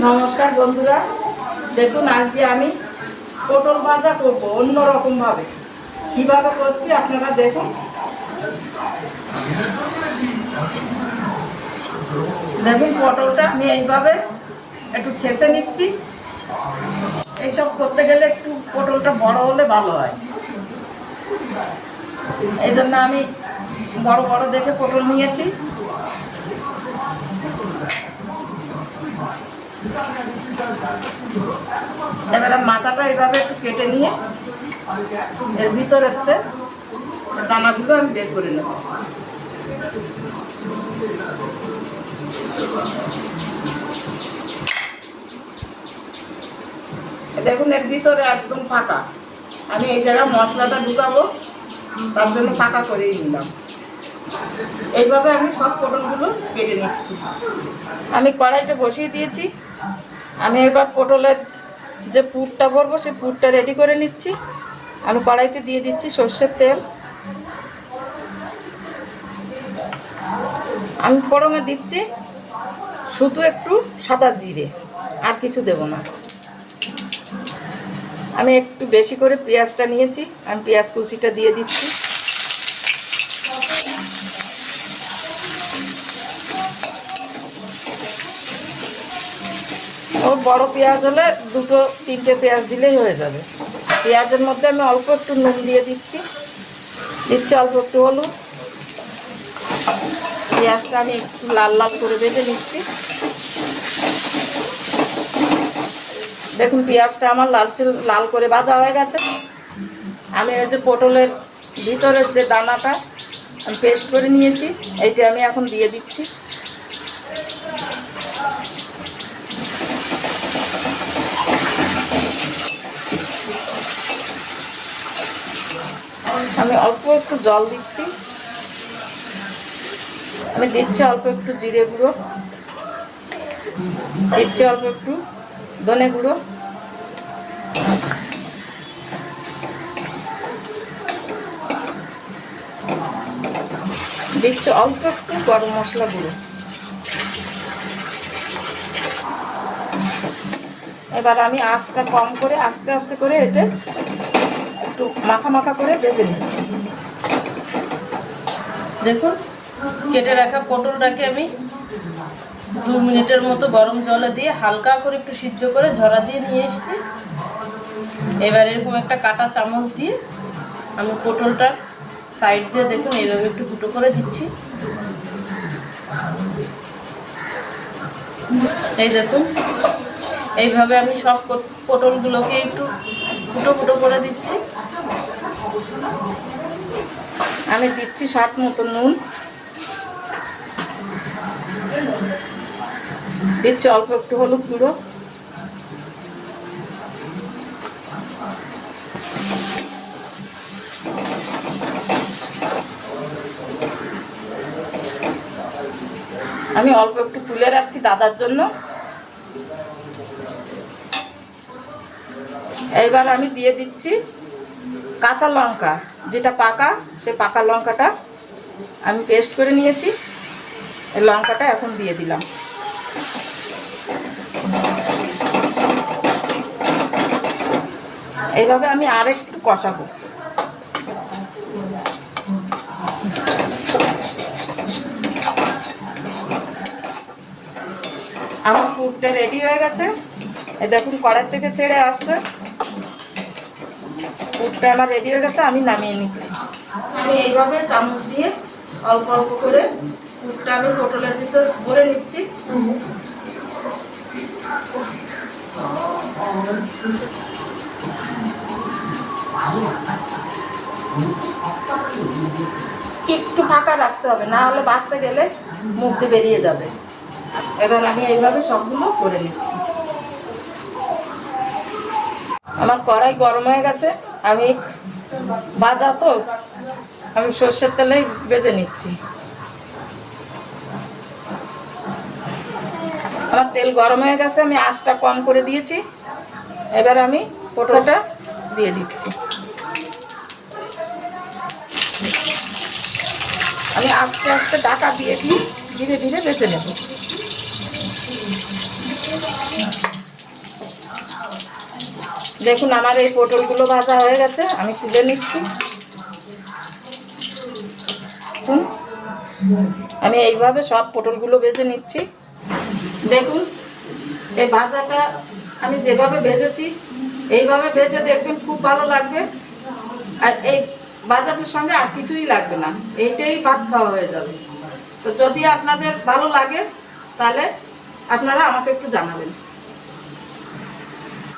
নমস্কার বন্ধুরা, দেখুন আজকে আমি পটল ভাজা করব অন্য রকম ভাবে। কিভাবে করছি আপনারা দেখুন। দেখুন পটলটা আমি এইভাবে একটু ছেঁচে নিচ্ছি। এইসব করতে গেলে একটু পটলটা বড় হলে ভালো হয়, এই জন্য আমি বড় বড় দেখে পটল নিয়েছি। এবারে মাথাটা এইভাবে একটু কেটে নিয়ে এর ভিতরের দানাগুলো আমি বের করে নেব। দেখুন এর ভিতরে একদম ফাঁকা। আমি এই জায়গায় মশলাটা ঢুকাবো, তার জন্য ফাঁকা করেই নিলাম। এইভাবে আমি সব পটলগুলো কেটে নিচ্ছি। আমি কড়াইটা বসিয়ে দিয়েছি। আমি এবার পটলের যে পুরটা ভরবো সেই পুরটা রেডি করে নিচ্ছি। আমি কড়াইতে দিয়ে দিচ্ছি সর্ষের তেল। আমি ফোড়নে দিচ্ছি শুধু একটু সাদা জিরে, আর কিছু দেব না। আমি একটু বেশি করে পেঁয়াজটা নিয়েছি, আমি পেঁয়াজ কুচিটা দিয়ে দিচ্ছি। ও বড় পেঁয়াজ হলে দুটো তিনটে পেঁয়াজ দিলেই হয়ে যাবে। পেঁয়াজের মধ্যে আমি অল্প একটু নুন দিয়ে দিচ্ছি অল্প একটু হলুদ। পেঁয়াজটা আমি একটু লাল লাল করে ভেজে নিচ্ছি। দেখুন পেঁয়াজটা আমার লাল করে ভাজা হয়ে গেছে। আমি ওই যে পটলের ভিতরের যে দানাটা আমি পেস্ট করে নিয়েছি, এইটা আমি এখন দিয়ে দিচ্ছি। আমি অল্প একটু জল দিচ্ছি। আমি দিচ্ছি অল্প একটু জিরে গুঁড়ো, দিচ্ছি অল্প একটু ধনে গুঁড়ো, দিচ্ছি অল্প একটু গরম মশলা গুঁড়ো। এবার আমি আঁচটা কম করে আস্তে আস্তে করে এটা একটু মাখা মাখা করে ভেজে নিচ্ছি। দেখুন কেটে রাখা পটলটাকে আমি 2 মিনিটের মতো গরম জলে দিয়ে হালকা করে একটু সিদ্ধ করে ঝরা দিয়ে নিয়ে এসেছি। এবার এরকম একটা কাঁটা চামচ দিয়ে আমি পটলটার সাইড দিয়ে দেখুন এইভাবে একটু ফুটো করে দিচ্ছি। এই দেখুন এইভাবে আমি সব পটলগুলোকে একটু ফুটো ফুটো করে দিচ্ছি। আমি দিচ্ছি স্বাদ মতো নুন, দিচ্ছি অল্প একটু হলুদ গুঁড়ো, আমি অল্প একটু তুলে রাখছি দাদার জন্য। এইবার আমি দিয়ে দিচ্ছি কাঁচা লঙ্কা, যেটা পাকা, সে পাকা লঙ্কাটা আমি পেস্ট করে নিয়েছি। এই লঙ্কাটা এখন দিয়ে দিলাম। এইভাবে আমি আরেকটু কষাবো। আমার পুরটা রেডি হয়ে গেছে। এই দেখুন কড়াই থেকে ছেড়ে আসছে। পুরটা আমার রেডি হয়ে গেছে, আমি নামিয়ে নিচ্ছি। আমি এইভাবে চামচ দিয়ে অল্প অল্প করে পুরটা আমি পটলের ভিতর ভরে নিচ্ছি। একটু ফাঁকা রাখতে হবে, না হলে বাঁচতে গেলে মুখ দিয়ে বেরিয়ে যাবে। এবার আমি এইভাবে সবগুলো করে নিচ্ছি। আমার কড়াই গরম হয়ে গেছে। আমি ভাজা তো আমি সর্ষের তেলেই ভেজে নিচ্ছি। আমার তেল গরম হয়ে গেছে, আমি আঁচটা কম করে দিয়েছি। এবার আমি পটলটা দিয়ে দিচ্ছি। আমি আস্তে আস্তে ঢাকা দিয়ে দিই, ধীরে ধীরে ভেজে নেব। দেখুন আমার এই পটলগুলো ভাজা হয়ে গেছে, আমি তুলে নিচ্ছি। দেখুন আমি এইভাবে সব পটলগুলো ভেজে নিচ্ছি। দেখুন এই ভাজাটা আমি যেভাবে ভেজেছি এইভাবে ভেজে দেখবেন, খুব ভালো লাগবে। আর এই ভাজাটার সঙ্গে আর কিছুই লাগবে না, এইটাই ভাত খাওয়া হয়ে যাবে। তো যদি আপনাদের ভালো লাগে তাহলে আপনারা আমাকে একটু জানাবেন।